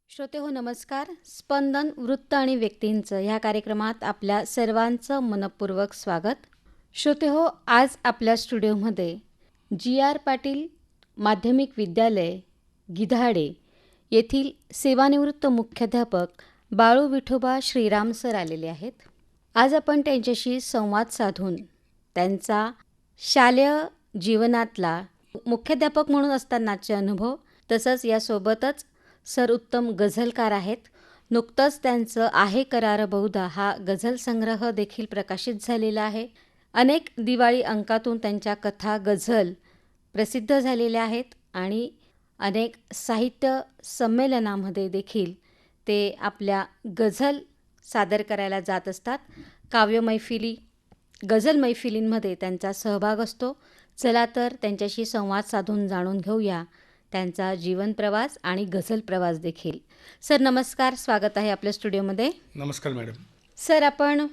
श्रोते हो नमस्कार. स्पंदन वृत्त आणि व्यक्तींचं ह्या कार्यक्रमात आपल्या सर्वांचं मनपूर्वक स्वागत. श्रोते हो, आज आपल्या स्टुडिओमध्ये जी.आर. पाटील माध्यमिक विद्यालय गिधाडे येथील सेवानिवृत्त मुख्याध्यापक बाळू विठोबा श्रीराम सर आलेले आहेत. आज आपण त्यांच्याशी संवाद साधून त्यांचा शालेय जीवनातला मुख्याध्यापक म्हणून असतानाचे अनुभव, तसंच यासोबतच सर उत्तम गझलकार आहेत. नुकतंच त्यांचं आहे करार बहुधा हा गझल संग्रह देखील प्रकाशित झालेला आहे. अनेक दिवाळी अंकातून त्यांच्या कथा गझल प्रसिद्ध झालेल्या आहेत आणि अनेक साहित्य संमेलनामध्ये देखील ते आपल्या गझल सादर करायला जात असतात. काव्य मैफिली, गझल मैफिलींमध्ये त्यांचा सहभाग असतो. चला तर त्यांच्याशी संवाद साधून जाणून घेऊया त्यांचा जीवन प्रवास आणि गझल प्रवास देखील. सर नमस्कार, स्वागत आहे आपल्या स्टुडिओमध्ये. नमस्कार मॅडम. सर, आपण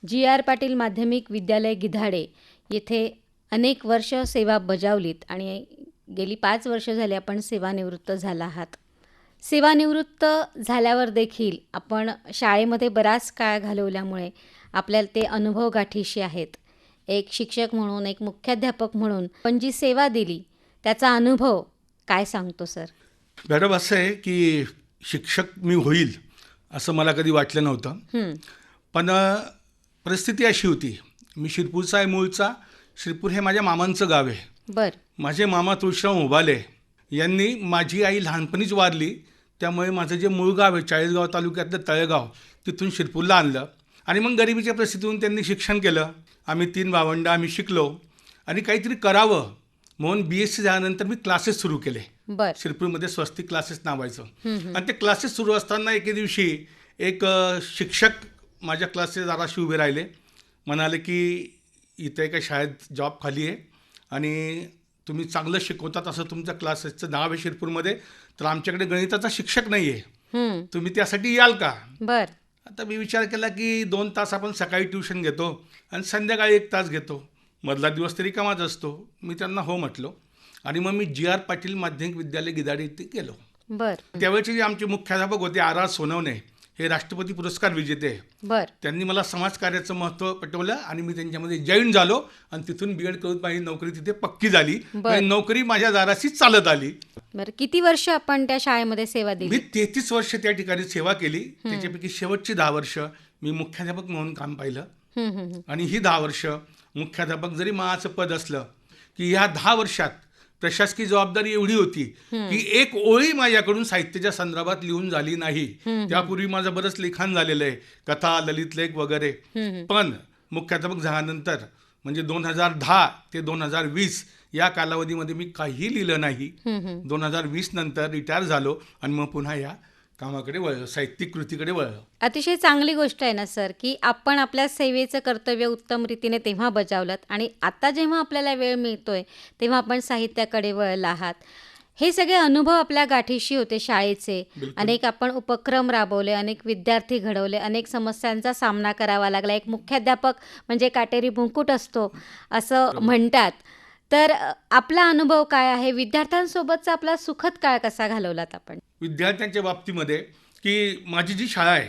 जी.आर. पाटील माध्यमिक विद्यालय गिधाडे येथे अनेक वर्ष सेवा बजावलीत आणि गेली 5 वर्ष झाली आपण सेवानिवृत्त झाला आहात. सेवानिवृत्त झाल्यावर देखील आपण शाळेमध्ये बराच काळ घालवल्यामुळे आपल्याला ते अनुभव गाठीशी आहेत. एक शिक्षक म्हणून, एक मुख्याध्यापक म्हणून पण जी सेवा दिली त्याचा अनुभव काय सांगतो सर? मॅडम, असं आहे की शिक्षक मी होईल असं मला कधी वाटलं नव्हतं. पण परिस्थिती अशी होती, मी शिरपूरचा आहे मूळचा. शिरपूर हे माझ्या मामांचं गाव आहे. बरं. माझे मामा तुळशीराम उबाले यांनी माझी आई लहानपणीच वारली, त्यामुळे माझं जे मूळ गाव आहे चाळीसगाव तालुक्यातलं तळेगाव, तिथून शिरपूरला आणलं आणि मग गरिबीच्या परिस्थितीतून त्यांनी शिक्षण केलं. आम्ही 3 भावंडं, आम्ही शिकलो आणि काहीतरी करावं म्हणून BSc झाल्यानंतर मी क्लासेस सुरू केले. बरं. शिरपूरमध्ये स्वस्तिक क्लासेस नावायचं. आणि ते क्लासेस सुरू असताना एके दिवशी एक शिक्षक माझ्या क्लासेस दाराशी उभे राहिले. म्हणाले की इथे एका शाळेत जॉब खाली आहे आणि तुम्ही चांगलं शिकवतात असं तुमच्या क्लासेसचं नाव आहे शिरपूरमध्ये, तर आमच्याकडे गणिताचा शिक्षक नाही आहे, तुम्ही त्यासाठी याल का? बरं. आता मी विचार केला की 2 तास आपण सकाळी ट्युशन घेतो आणि संध्याकाळी 1 तास घेतो, मधला दिवस तरी कामाच असतो. मी त्यांना हो म्हटलो आणि मग मी जी.आर. पाटील माध्यमिक विद्यालय गिधाडे इथे गेलो. बरं. त्यावेळेचे जे आमचे मुख्याध्यापक होते R.R. सोनवणे, हे राष्ट्रपती पुरस्कार विजेते. बरं. त्यांनी मला समाजकार्याचं महत्त्व पटवलं आणि मी त्यांच्यामध्ये जॉईन झालो आणि तिथून B.Ed करून माझी नोकरी तिथे पक्की झाली. आणि नोकरी माझ्या दाराशी चालत आली. बरं, किती वर्ष आपण त्या शाळेमध्ये सेवा दिली? मी 33 वर्ष त्या ठिकाणी सेवा केली. त्याच्यापैकी शेवटची 10 वर्ष मी मुख्याध्यापक म्हणून काम पाहिलं आणि ही 10 वर्ष मुख्याध्यापक जरी माझं पद असलं की ह्या 10 वर्षात प्रशासकीय जबाबदारी एवढी होती की एक ओळी माझ्याकडून साहित्याच्या संदर्भात लिहून झाली नाही. त्यापूर्वी माझं बरंच लिखाण झालेलं आहे, कथा, ललित लेख वगैरे. पण मुख्याध्यापक झाल्यानंतर म्हणजे 2010 ते 2020 या कालावधीमध्ये मी काही लिहिलं नाही. 2020 नंतर रिटायर झालो आणि मग पुन्हा या कामाकडे वळलो, साहित्यिक कृतीकडे वळलो. अतिशय चांगली गोष्ट आहे ना सर, की आपण आपल्या सेवेचं कर्तव्य उत्तम रीतीने तेव्हा बजावलं आणि आता जेव्हा आपल्याला वेळ मिळतोय तेव्हा आपण साहित्याकडे वळला आहात. हे सगळे अनुभव आपल्या गाठीशी होते शाळेचे. अनेक आपण उपक्रम राबवले, अनेक विद्यार्थी घडवले, अनेक समस्यांचा सामना करावा लागला. एक मुख्याध्यापक म्हणजे काटेरी मुकुट असतो असं म्हणतात. तर आपला अनुभव काय आहे? विद्यार्थ्यांसोबतचा आपला सुखद काळ कसा घालवलात आपण? विद्यार्थ्यांच्या बाबतीमध्ये की माझी जी शाळा आहे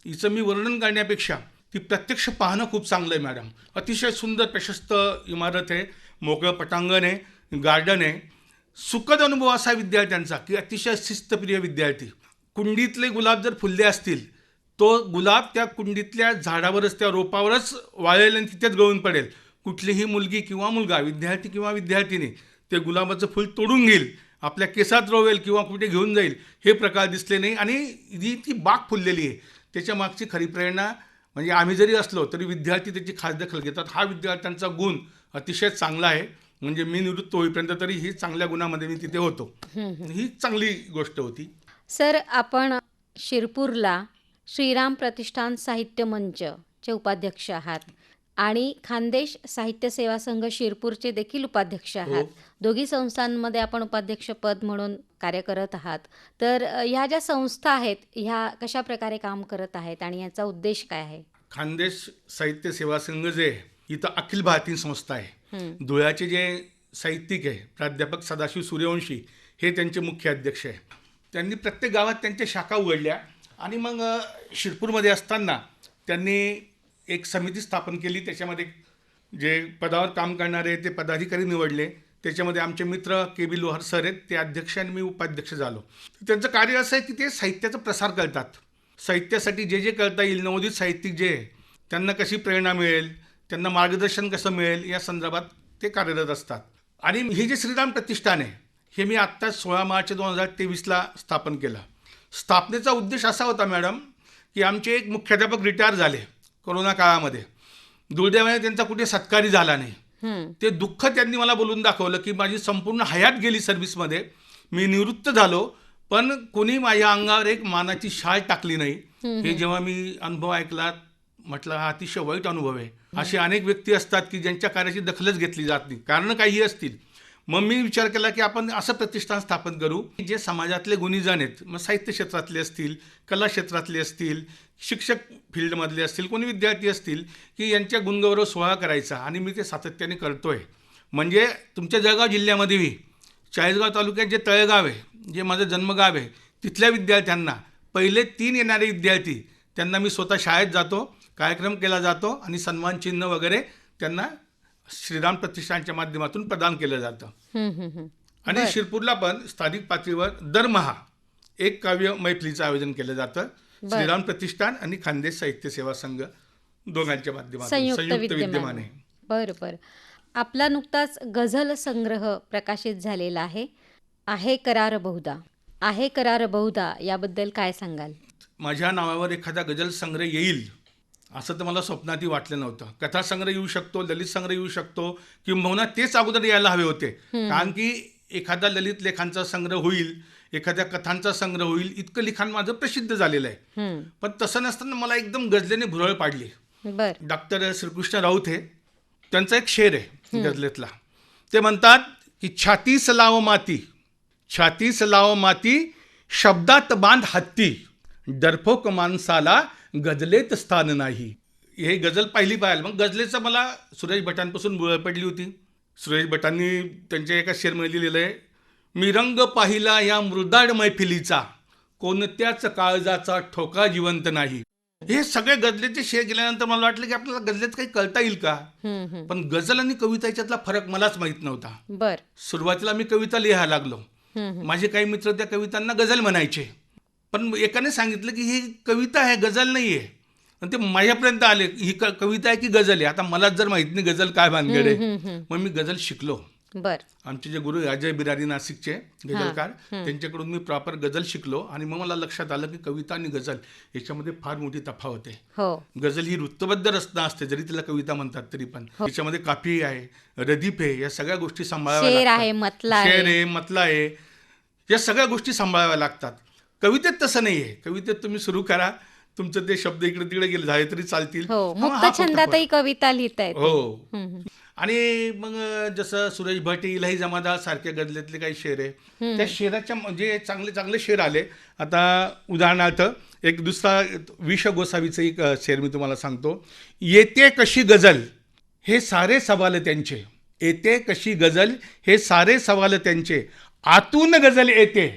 हिचं मी वर्णन करण्यापेक्षा ती प्रत्यक्ष पाहणं खूप चांगलं आहे मॅडम. अतिशय सुंदर प्रशस्त इमारत आहे, मोकळं पटांगण आहे, गार्डन आहे. सुखद अनुभव असा विद्यार्थ्यांचा की अतिशय शिस्तप्रिय विद्यार्थी. कुंडीतले गुलाब जर फुलले असतील, तो गुलाब त्या कुंडीतल्या झाडावरच, त्या रोपावरच वाळेल आणि तिथेच गळून पडेल. कुठलीही मुलगी किंवा मुलगा, विद्यार्थी किंवा विद्यार्थिनी ते गुलाबाचं फुल तोडून घेईल, आपल्या केसात रोवेल किंवा कुठे घेऊन जाईल, हे प्रकार दिसले नाही. आणि ती बाग फुललेली आहे, त्याच्या मागची खरी प्रेरणा म्हणजे आम्ही जरी असलो तरी विद्यार्थी त्याची खास दखल घेतात. हा विद्यार्थ्यांचा गुण अतिशय चांगला आहे. म्हणजे मी निवृत्त होईपर्यंत तरी ही चांगल्या गुणामध्ये मी तिथे होतो. ही चांगली गोष्ट होती. सर, आपण शिरपूरला श्रीराम प्रतिष्ठान साहित्य मंचचे उपाध्यक्ष आहात आणि खानदेश साहित्य सेवा संघ शिरपूरचे देखील उपाध्यक्ष आहात. दोघी संस्थांमध्ये आपण उपाध्यक्षपद म्हणून कार्य करत आहात. तर ह्या ज्या संस्था आहेत ह्या कशा प्रकारे काम करत आहेत आणि याचा उद्देश काय आहे? खानदेश साहित्य सेवा संघ जे इथं अखिल भारतीय संस्था आहे. धुळ्याचे जे साहित्यिक आहे प्राध्यापक सदाशिव सूर्यवंशी, हे त्यांचे मुख्य अध्यक्ष आहे. त्यांनी प्रत्येक गावात त्यांच्या शाखा उघडल्या आणि मग शिरपूरमध्ये असताना त्यांनी एक समिती स्थापन केली. त्याच्यामध्ये जे पदावर काम करणारे ते पदाधिकारी निवडले. त्याच्यामध्ये आमचे मित्र KB लोहार सर आहेत, ते अध्यक्ष आणि मी उपाध्यक्ष झालो. त्यांचं कार्य असं आहे की ते साहित्याचा प्रसार करतात. साहित्यासाठी जे जे करता येईल, नवोदित साहित्यिक जे आहे त्यांना कशी प्रेरणा मिळेल, त्यांना मार्गदर्शन कसं मिळेल, या संदर्भात ते कार्यरत असतात. आणि हे जे श्रीराम प्रतिष्ठान आहे हे मी आत्ता 16 मार्च 2023ला स्थापन केलं. स्थापनेचा उद्देश असा होता मॅडम की आमचे एक मुख्याध्यापक रिटायर झाले कोरोना काळामध्ये. दुर्दैवाने त्यांचा कुठे सत्कारही झाला नाही. ते दुःख त्यांनी मला बोलून दाखवलं की माझी संपूर्ण हयात गेली सर्व्हिसमध्ये, मी निवृत्त झालो, पण कोणी माझ्या अंगावर एक मानाची शाल टाकली नाही. हे जेव्हा मी अनुभव ऐकला म्हटलं हा अतिशय वाईट अनुभव आहे. असे अनेक व्यक्ती असतात की ज्यांच्या कार्याची दखलच घेतली जात नाही, कारण काही असतील. मग मी विचार केला की आपण असं प्रतिष्ठान स्थापन करू जे समाजातले गुणीजन आहेत, मग साहित्य क्षेत्रातले असतील, कला क्षेत्रातले असतील, शिक्षक फील्डमधले असतील, कोणी विद्यार्थी असतील, की यांच्या गुणगौरव सोहळा करायचा. आणि मी ते सातत्याने करतोय. म्हणजे तुमच्या जळगाव जिल्ह्यामध्येही चाळीसगाव तालुक्यात जे तळेगाव आहे, जे माझं जन्मगाव आहे, तिथल्या विद्यार्थ्यांना पहिले 3 येणारे विद्यार्थी त्यांना मी स्वतः शाळेत जातो, कार्यक्रम केला जातो आणि सन्मान चिन्ह वगैरे त्यांना श्रीराम प्रतिष्ठानच्या माध्यमातून प्रदान केलं जातं. आणि शिरपूरला पण स्थानिक पातळीवर दरमहा एक काव्य मैफिलीचं आयोजन केलं जातं. श्रीराम प्रतिष्ठान आणि खानदेश साहित्य सेवा संघ दोघांच्या माध्यमातून संयुक्त विद्यमाने. बरोबर. आपला नुकताच गझल संग्रह प्रकाशित झालेला आहे करार बहुधा. आहे करार बहुधा याबद्दल काय सांगाल? माझ्या नावावर एखादा गझल संग्रह येईल असं तर मला स्वप्नातही वाटलं नव्हतं. कथासंग्रह येऊ शकतो, ललित संग्रह येऊ शकतो, किंबहुना तेच अगोदर यायला हवे होते. कारण की एखादा ललित लेखांचा संग्रह होईल, एखाद्या कथांचा संग्रह होईल, इतकं लिखाण माझं प्रसिद्ध झालेलं आहे. पण तसं नसताना मला एकदम गझलेने भुरळ पाडली. डॉक्टर श्रीकृष्ण राऊत हे त्यांचा एक शेर आहे गझलेतला. ते म्हणतात की छातीस लाव माती, छातीस लाव माती, शब्दात बांध हत्ती, डरफोक माणसाला गझलेत स्थान नाही. हे गझल पाहिली पाहिजे. मग गझलेचं मला सुरेश भटांपासून बुळ पडली होती. सुरेश भटांनी त्यांच्या एका शेरमध्ये लिहिलेलं आहे, मी रंग पाहिला या मृदाड मैफिलीचा, कोणत्याच काळजाचा ठोका जिवंत नाही. हे सगळे गझलेचे शेर गेल्यानंतर मला वाटलं की आपल्याला गझलेत काही कळता येईल का. पण गझल आणि कविता याच्यातला फरक मलाच माहीत नव्हता. सुरुवातीला मी कविता लिहायला लागलो. माझे काही मित्र त्या कवितांना गझल म्हणायचे, पण एकाने सांगितलं की ही कविता आहे, गझल नाही आहे. आणि ते माझ्यापर्यंत आले, ही कविता आहे की गझल आहे. आता मलाच जर माहित नाही गझल काय भानगड आहे. मग मी गझल शिकलो. आमचे जे गुरु अजय बिरारी नाशिकचे गझलकार, त्यांच्याकडून मी प्रॉपर गझल शिकलो. आणि मग मला लक्षात आलं की कविता आणि गझल याच्यामध्ये फार मोठी तफावत आहे. गझल ही वृत्तबद्ध रचना असते, जरी तिला कविता म्हणतात तरी पण त्याच्यामध्ये काफी आहे, रदीफ आहे, या सगळ्या गोष्टी सांभाळाव्या लागतात. शेर आहे, मतला आहे, या सगळ्या गोष्टी सांभाळाव्या लागतात. कवितेत तसं नाही आहे. कवितेत तुम्ही सुरू करा, तुमचं ते शब्द इकडे तिकडे गेले झाले तरी चालतील. मुक्त छंदातही कविता लिहिता येते. हो. आणि मग जसं सुरेश भट, इलाही जमादार सारख्या गझलेतले काही शेर आहे, त्या शेराच्या म्हणजे चांगले चांगले शेर आले. आता उदाहरणार्थ एक दुसरा विश गोसावीचं एक शेर मी तुम्हाला सांगतो. येते कशी गझल हे सारे सवाल त्यांचे, येते कशी गझल हे सारे सवाल त्यांचे, आतून गझल येते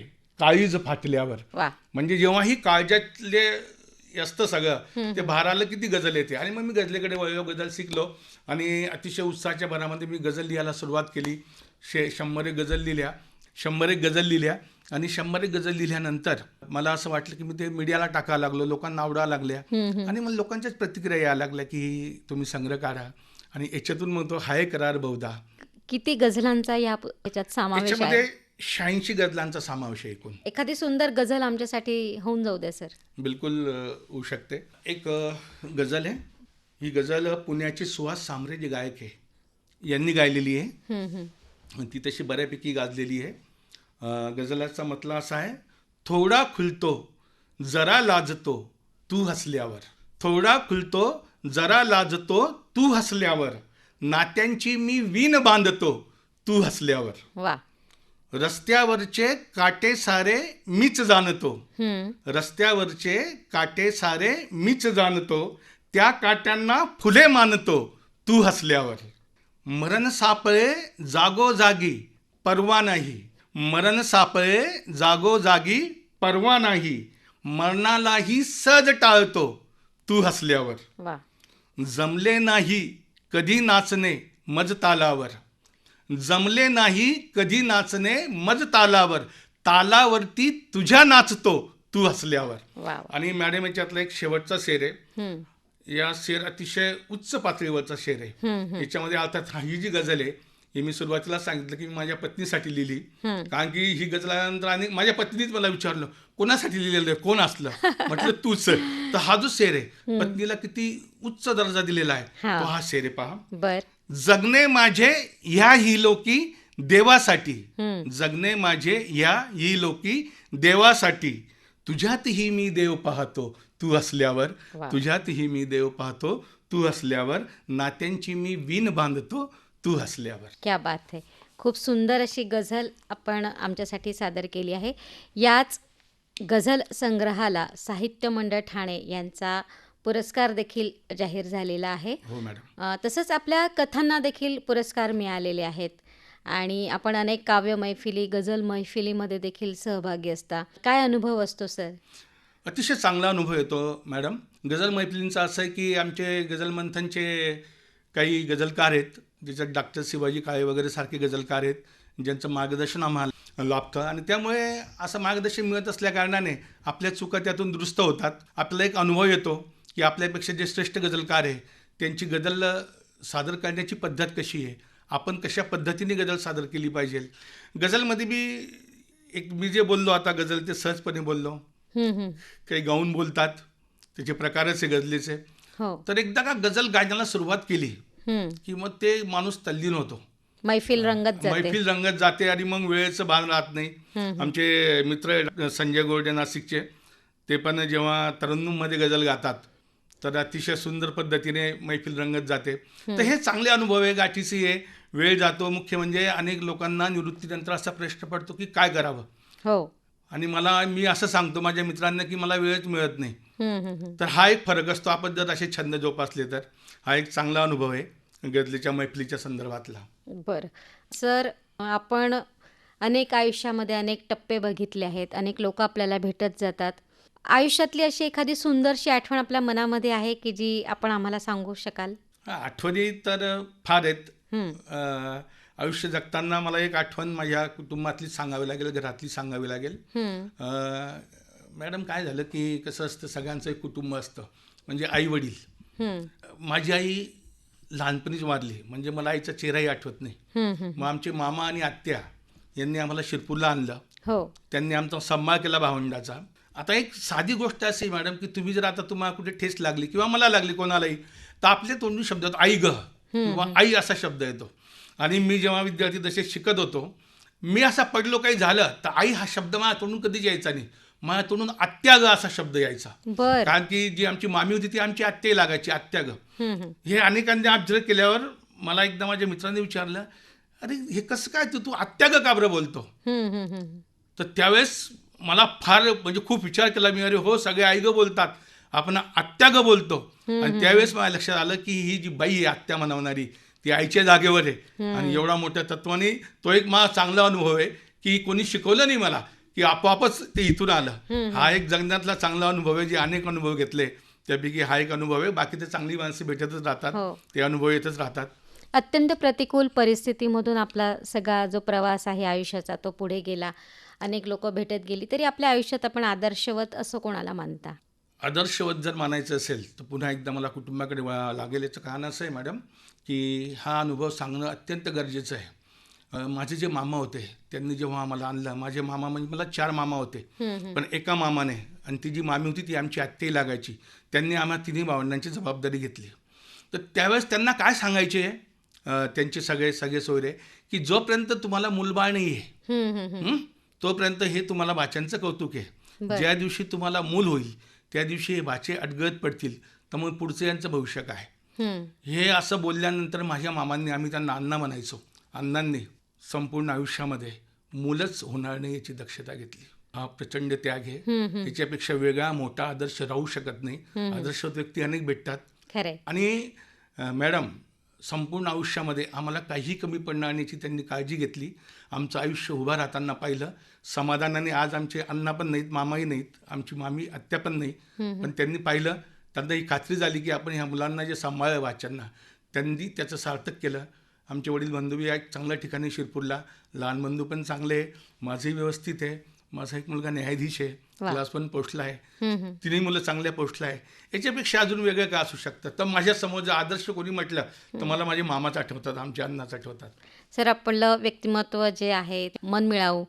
काळीज फाटल्यावर. म्हणजे जेव्हाही काळजातले असतं सगळं ते बाहेर आलं की ती गझल येते. आणि मग मी गझलेकडे वळलो, गझल शिकलो आणि अतिशय उत्साहाच्या भरामध्ये मी गझल लिहायला सुरुवात केली. 100 गझल लिहिल्या, 100 गझल लिहिल्या. आणि 100 गझल लिहिल्यानंतर मला असं वाटलं की मी ते मीडियाला टाकायला लागलो, लोकांना आवडायला लागल्या. आणि मग लोकांच्याच प्रतिक्रिया यायला लागल्या की तुम्ही संग्रह काढा. आणि याच्यातून मग तो हाय करार बहुधा. किती गझलांचा याच्यात समावेश आहे? 86 गझलांचा समावेश आहे एकूण. एखादी सुंदर गझल आमच्यासाठी होऊन जाऊ द्या सर. बिलकुल होऊ शकते. एक गझल आहे, ही गझल पुण्याचे सुहास सांबरे जे गायक आहे यांनी गायलेली आहे. ती तशी बऱ्यापैकी गाजलेली आहे. गझलाचा मतला असा आहे, थोडा खुलतो जरा लाजतो तू हसल्यावर, थोडा खुलतो जरा लाजतो तू हसल्यावर, नात्यांची मी वीण बांधतो तू हसल्यावर, रस्त्यावरचे काटे सारे मीच जाणतो, रस्त्यावरचे काटे सारे मीच जाणतो, त्या काट्यांना फुले मानतो तू हसल्यावर, मरण सापळे जागोजागी परवा नाही, मरण सापळे जागोजागी परवा नाही, मरणालाही सहज टाळतो तू हसल्यावर. वा. जमले नाही कधी नाचणे मज तालावर, जमले नाही कधी नाचणे मज तालावर, तालावरती तुझ्या नाचतो तू हसल्यावर. वा वा. आणि मॅडम याच्यातला एक शेवटचा शेर आहे. हम्म, या शेर अतिशय उच्च पातळीवरचा शेर आहे. हम्म, याच्यामध्ये अर्थात ही जी गझल आहे ही मी सुरुवातीला सांगितलं की मी माझ्या पत्नीसाठी लिहिली. कारण की ही गझल आल्यानंतर आणि माझ्या पत्नीच मला विचारलं कोणासाठी लिहिलेलं आहे, कोण असलं. म्हटलं तूच. तर हा जो शेर आहे पत्नीला किती उच्च दर्जा दिलेला आहे हा. तो हा शेर आहे. पहा, बर. जगणे माझे ह्या ही लोकी देवासाठी, हम्म, जगणे माझे ह्या ही लोकी देवासाठी, तुझ्यातही मी देव पाहतो तू असल्यावर, वा. तुझ्यातही मी देव पाहतो तू असल्यावर, नात्यांची मी विण बांधतो तू हसल्यावर. क्या बात आहे. खूप सुंदर अशी गझल आपण आमच्यासाठी सादर केली आहे. याच गझल संग्रहाला साहित्य मंडळ ठाणे यांचा पुरस्कार देखील जाहीर झालेला आहे. हो मॅडम. तसंच आपल्या कथांना देखील पुरस्कार मिळालेले आहेत आणि आपण अनेक काव्य मैफिली, गझल मैफिलीमध्ये देखील सहभागी असता. काय अनुभव असतो सर? अतिशय चांगला अनुभव येतो मॅडम. गझल मैफिलींचा असं आहे की आमचे गझल मंथनचे काही गझलकार आहेत, ज्याच्यात डॉक्टर शिवाजी काळे वगैरे सारखे गझलकार आहेत, ज्यांचं मार्गदर्शन आम्हाला लाभतं. आणि त्यामुळे असं मार्गदर्शन मिळत असल्याकारणाने आपल्या चुका त्यातून दुरुस्त होतात. आपल्याला एक अनुभव येतो की आपल्यापेक्षा जे श्रेष्ठ गझलकार आहे त्यांची गझल सादर करण्याची पद्धत कशी आहे, आपण कशा पद्धतीने गझल सादर केली पाहिजे. गझलमध्ये मी जे बोललो आता गझल ते सहजपणे बोललो. काही गाऊन बोलतात, त्याचे प्रकारच आहे गझलेचे. हो. तर एकदा का गझल गायनाला सुरुवात केली की मग ते माणूस तल्लीन होतो, मैफिल रंगत जाते. मैफिल रंगत जाते आणि मग वेळेचं भान राहत नाही. आमचे मित्र संजय गोरडे नाशिकचे, ते पण जेव्हा तरन्नुममध्ये गझल गातात तर अतिशय सुंदर पद्धतीने मैफिल रंगत जाते. तर हे चांगले अनुभव आहे. गाठीसी आहे, वेळ जातो. मुख्य म्हणजे अनेक लोकांना निवृत्तीनंतर असा प्रश्न पडतो की काय करावं. हो. आणि मी असं सांगतो माझ्या मित्रांना की मला वेळच मिळत नाही. हम्म. तर हा एक फरक असतो. आपण जर असे छंद जोपासले तर हा एक चांगला अनुभव आहे गझलेच्या मैफिलीच्या संदर्भातला. बरं सर, आपण अनेक आयुष्यामध्ये अनेक टप्पे बघितले आहेत, अनेक लोक आपल्याला भेटत जातात. आयुष्यातली अशी एखादी सुंदरशी आठवण आपल्या मनामध्ये आहे की जी आपण आम्हाला सांगू शकाल? आठवणी तर फार आहेत. हम्म, आयुष्य जगताना मला एक आठवण माझ्या कुटुंबातली सांगावी लागेल, घरातली सांगावी लागेल. मॅडम काय झालं की कसं असतं, सगळ्यांचं एक कुटुंब असतं, म्हणजे आई वडील. माझी आई लहानपणीच वारली, म्हणजे मला आईचा चेहराही आठवत नाही. मग आमचे मामा आणि आत्या यांनी आम्हाला शिरपूरला आणलं. हो. त्यांनी आमचा सांभाळ केला भावंडाचा. आता एक साधी गोष्ट अशी मॅडम की तुम्ही जर आता तुम्हाला कुठे ठेस लागली किंवा मला लागली कोणालाही, तर आपल्या तोंडून शब्द येतो आई ग किंवा आई असा शब्द येतो. आणि मी जेव्हा विद्यार्थी दशेत शिकत होतो, मी असा पडलो काही झालं तर आई हा शब्द माझ्या तोंडून कधीच यायचा नाही. माझ्या तोंडून आत्या ग असा शब्द यायचा. बर. कारण की जी आमची मामी होती ती आमची आत्याही लागायची, आत्या ग. हे अनेकांनी ऑब्झर्व केल्यावर मला एकदा माझ्या मित्रांनी विचारलं, अरे हे कसं काय तू आत्या ग का बरं बोलतो. तर त्यावेळेस मला फार म्हणजे खूप विचार केला मी, अरे हो सगळे आई ग बोलतात, आपण आत्या ग बोलतो. आणि त्यावेळेस मला लक्षात आलं की ही जी बाई आहे आत्या म्हणवणारी ती आईच्या जागेवर आहे. आणि एवढा मोठ्या तत्वाने तो एक मला चांगला अनुभव आहे की कोणी शिकवलं नाही मला, की आपोआपच ते इथून आलं. हा एक जगण्यातला चांगला अनुभव आहे. जे अनेक अनुभव घेतले त्यापैकी हा एक अनुभव आहे. बाकी ते चांगली माणसं भेटतच राहतात. ते अनुभव येतच राहतात. अत्यंत प्रतिकूल परिस्थितीमधून आपला सगळा जो प्रवास आहे आयुष्याचा तो पुढे गेला, अनेक लोक भेटत गेली, तरी आपल्या आयुष्यात आपण आदर्शवत असं कोणाला मानता? आदर्शवत जर मानायचं असेल तर पुन्हा एकदा मला कुटुंबाकडे वळावं लागेल. याचं कारण असं आहे मॅडम की हा अनुभव सांगणं अत्यंत गरजेचं आहे. माझे जे मामा होते त्यांनी जेव्हा आम्हाला आणलं, माझे मामा म्हणजे मला 4 मामा होते, पण एका मामाने, आणि ती जी मामी होती ती आमची आत्याही लागायची, त्यांनी आम्हाला तिन्ही भावंडांची जबाबदारी घेतली. तर त्यावेळेस त्यांना काय सांगायचे त्यांचे सगळे सोयरे की जोपर्यंत तुम्हाला मूलबाळ नाही आहे तोपर्यंत हे तुम्हाला बाच्यांचं कौतुक आहे. ज्या दिवशी तुम्हाला मूल होईल त्या दिवशी हे बाचे अडगळत पडतील, तर मग पुढचं यांचं भविष्य काय. हे असं बोलल्यानंतर माझ्या मामांनी, आम्ही त्यांना अण्णा म्हणायचो, अण्णांनी संपूर्ण आयुष्यामध्ये मुलंच होणार नाही याची दक्षता घेतली. हा प्रचंड त्याग आहे. याच्यापेक्षा वेगळा मोठा आदर्श राहू शकत नाही. आदर्शवत व्यक्ती अनेक भेटतात. खरंय. आणि मॅडम संपूर्ण आयुष्यामध्ये आम्हाला काहीही कमी पडणार नाही त्यांनी काळजी घेतली. आमचं आयुष्य उभं राहताना पाहिलं. समाधानाने आज आमचे अण्णा पण नाहीत, मामाही नाहीत, आमची मामी आत्या पण नाही, पण त्यांनी पाहिलं. त्यांना ही खात्री झाली की आपण ह्या मुलांना जे सांभाळलं वाच्यांना, त्यांनी त्याचं सार्थक केलं. आमचे वडील बंधूही एक चांगल्या ठिकाणी शिरपूरला, लहान बंधू पण चांगले आहे, माझंही व्यवस्थित आहे. माझा एक मुलगा न्यायाधीश आहे, क्लास 1 पोस्टला आहे, तिन्ही मुलं चांगल्या पोस्टला आहे. याच्यापेक्षा अजून वेगळं काय असू शकतं? तर माझ्यासमोर जर आदर्श कोणी म्हटलं तर मला माझे मामाच आठवतात, आमचे अण्णाच आठवतात. सर, आपलं व्यक्तिमत्व जे आहे मनमिळावू.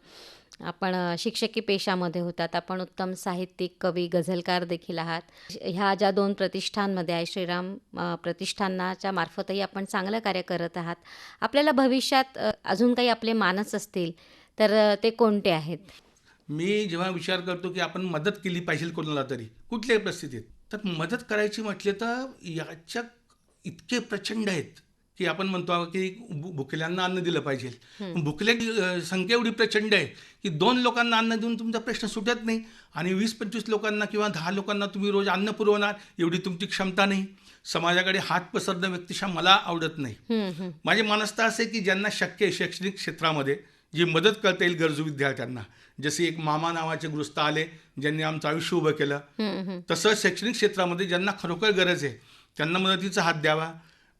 आपण शिक्षकी पेशामध्ये होतात, आपण उत्तम साहित्यिक, कवी, गझलकार देखील आहात. ह्या ज्या 2 प्रतिष्ठानमध्ये आहे, श्रीराम प्रतिष्ठानाच्या मार्फतही आपण चांगलं कार्य करत आहात. आपल्याला भविष्यात अजून काही आपले मानस असतील तर ते कोणते आहेत? मी जेव्हा विचार करतो की आपण मदत केली पाहिजे कोणाला तरी कुठल्याही परिस्थितीत, तर मदत करायची म्हटले तर याच्या इतके प्रचंड आहेत की आपण म्हणतो की भुकेल्यांना अन्न दिलं पाहिजे. भुकल्याची संख्या एवढी प्रचंड आहे की 2 लोकांना अन्न देऊन तुमचा प्रश्न सुटत नाही, आणि 20-25 लोकांना किंवा 10 लोकांना तुम्ही रोज अन्न पुरवणार एवढी तुमची क्षमता नाही. समाजाकडे हात पसरणं व्यक्तिशः मला आवडत नाही. माझे मानसता असे की ज्यांना शक्य आहे शैक्षणिक क्षेत्रामध्ये जी मदत करता येईल गरजू विद्यार्थ्यांना, जसे एक मामा नावाचे गृहस्थ आले ज्यांनी आमचं आयुष्य उभं केलं, तसं शैक्षणिक क्षेत्रामध्ये ज्यांना खरोखर गरज आहे त्यांना मदतीचा हात द्यावा.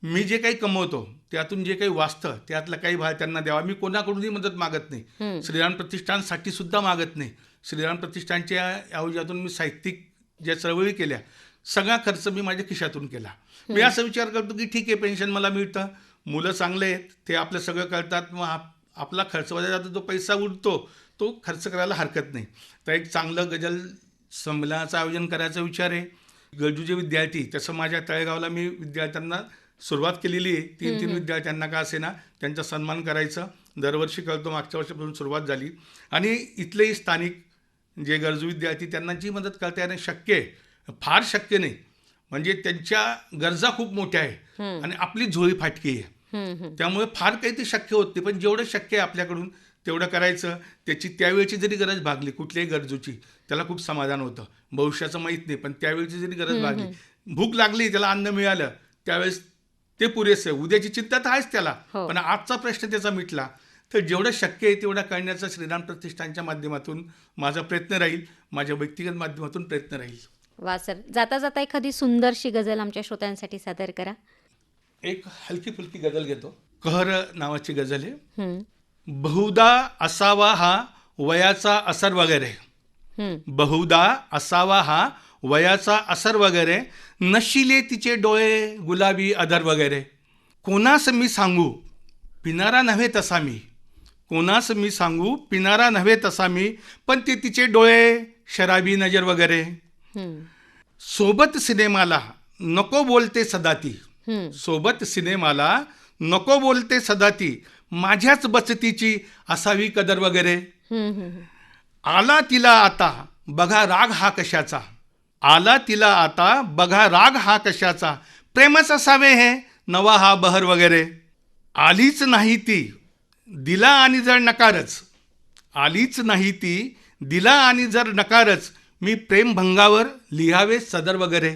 मी जे काही कमवतो त्यातून जे काही वाचतं त्यातला काही भाग त्यांना द्यावा. मी कोणाकडूनही मदत मागत नाही, श्रीराम प्रतिष्ठानसाठी सुद्धा मागत नाही. श्रीराम प्रतिष्ठानच्या आयोजनातून मी साहित्यिक ज्या चळवळी केल्या सगळा खर्च मी माझ्या खिशातून केला. मी असा विचार करतो की ठीक आहे, पेन्शन मला मिळतं, मुलं चांगले आहेत, ते आपलं सगळं करतात, मग आपला खर्च वाजा जातो, जो पैसा उरतो तो खर्च करायला हरकत नाही. तर एक चांगलं गझल संमेलनाचं आयोजन करायचा विचार आहे. गरजूचे विद्यार्थी, तसं माझ्या तळेगावला मी विद्यार्थ्यांना सुरुवात केलेली आहे. 3 विद्यार्थ्यांना का असे ना त्यांचा सन्मान करायचं दरवर्षी करतो. मागच्या वर्षापासून सुरुवात झाली. आणि इथलेही स्थानिक जे गरजू विद्यार्थी त्यांना जी मदत करता येणं शक्य आहे, फार शक्य नाही, म्हणजे त्यांच्या गरजा खूप मोठ्या आहे आणि आपली झोळी फाटकी आहे, त्यामुळे फार काही ते शक्य होत नाही. पण जेवढं शक्य आहे आपल्याकडून तेवढं करायचं. त्याची त्यावेळची जरी गरज भागली कुठल्याही गरजूची, त्याला खूप समाधान होतं. भविष्याचं माहीत नाही, पण त्यावेळची जरी गरज भागली, भूक लागली, त्याला अन्न मिळालं, त्यावेळेस ते पुरेसं आहे. उद्याची चिंता तर आहेच त्याला, पण आजचा प्रश्न त्याचा मिटला. तर जेवढं शक्य आहे तेवढं करण्याचा श्रीराम प्रतिष्ठानच्या माध्यमातून माझा प्रयत्न राहील, माझ्या व्यक्तिगत माध्यमातून प्रयत्न राहील. वा सर, जाता जाता एखादी सुंदरशी गझल आमच्या श्रोत्यांसाठी सादर करा. एक हलकी फुलकी गझल घेतो. कहर नावाची गझल आहे. बहुधा असावा हा वयाचा असर वगैरे, बहुधा असावा हा वयाचा असर वगैरे, नशिले तिचे डोळे गुलाबी अधर वगैरे. कोणास मी सांगू पिणारा नव्हे तसा मी, कोणास मी सांगू पिणारा नव्हे तसा मी, पण ते तिचे डोळे शराबी नजर वगैरे. सोबत सिनेमाला नको बोलते सदा ती, सोबत सिनेमाला नको बोलते सदा ती, माझ्याच बचतीची असावी कदर वगैरे. आला तिला आता बघा राग हा कशाचा, आला तिला आता बघा राग हा कशाचा, प्रेमच असावे हे नवा हा बहर वगैरे. आलीच नाही ती दिला आणि जर नकारच, आलीच नाही ती दिला आणि जर नकारच, मी प्रेमभंगावर लिहावे सदर वगैरे.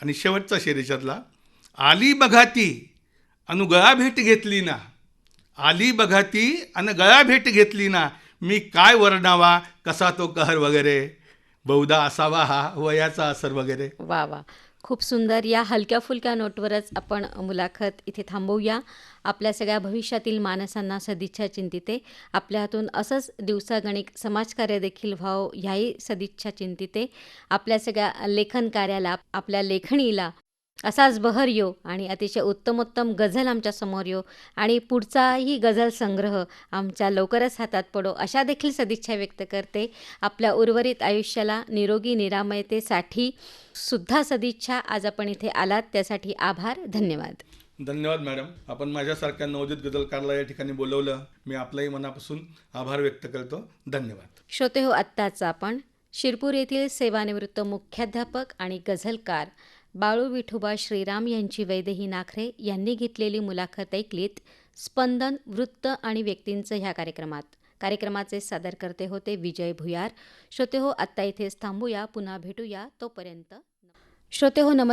आणि शेवटचा शेर याच्यातला. आली बघा ती अनु गळा भेट घेतली ना, आली बघा ती अन गळा भेट घेतली ना, मी काय वर्णावा कसा तो कहर वगैरे, बहुधा असावा हा वयाचा असर वगैरे. वा वा, खूप सुंदर. या हलक्या फुलक्या नोटवरच आपण मुलाखत इथे थांबवूया. आपल्या सगळ्या भविष्यातील माणसांना सदिच्छा चिंतिते. आपल्या हातून असंच दिवसागणिक समाजकार्य देखील व्हावं ह्याही सदिच्छा चिंतिते. आपल्या सगळ्या लेखन कार्याला, आपल्या लेखणीला असाच बहर येऊ आणि अतिशय उत्तमोत्तम गझल आमच्या समोर येऊ आणि पुढचाही गझल संग्रह आमच्या लवकरच हातात पडो, अशा देखील सदिच्छा व्यक्त करते. आपल्या उर्वरित आयुष्याला निरोगी निरामयतेसाठी सुद्धा सदिच्छा. आज आपण इथे आलात त्यासाठी आभार, धन्यवाद. धन्यवाद मॅडम. आपण माझ्यासारख्या नवोदित गझलकारला या ठिकाणी बोलवलं, मी आपलाही मनापासून आभार व्यक्त करतो. धन्यवाद. श्रोते हो, आत्ताच आपण शिरपूर येथील सेवानिवृत्त मुख्याध्यापक आणि गझलकार बाळू विठोबा श्रीराम यांची वैदेही नाखरे यांनी घेतलेली मुलाखत ऐकलीत. स्पंदन वृत्त आणि व्यक्तींचं ह्या कार्यक्रमाचे सादरकर्ते होते विजय भुयार. श्रोते हो, आत्ता इथेच थांबूया, पुन्हा भेटूया. तोपर्यंत श्रोते हो, नमस्कार.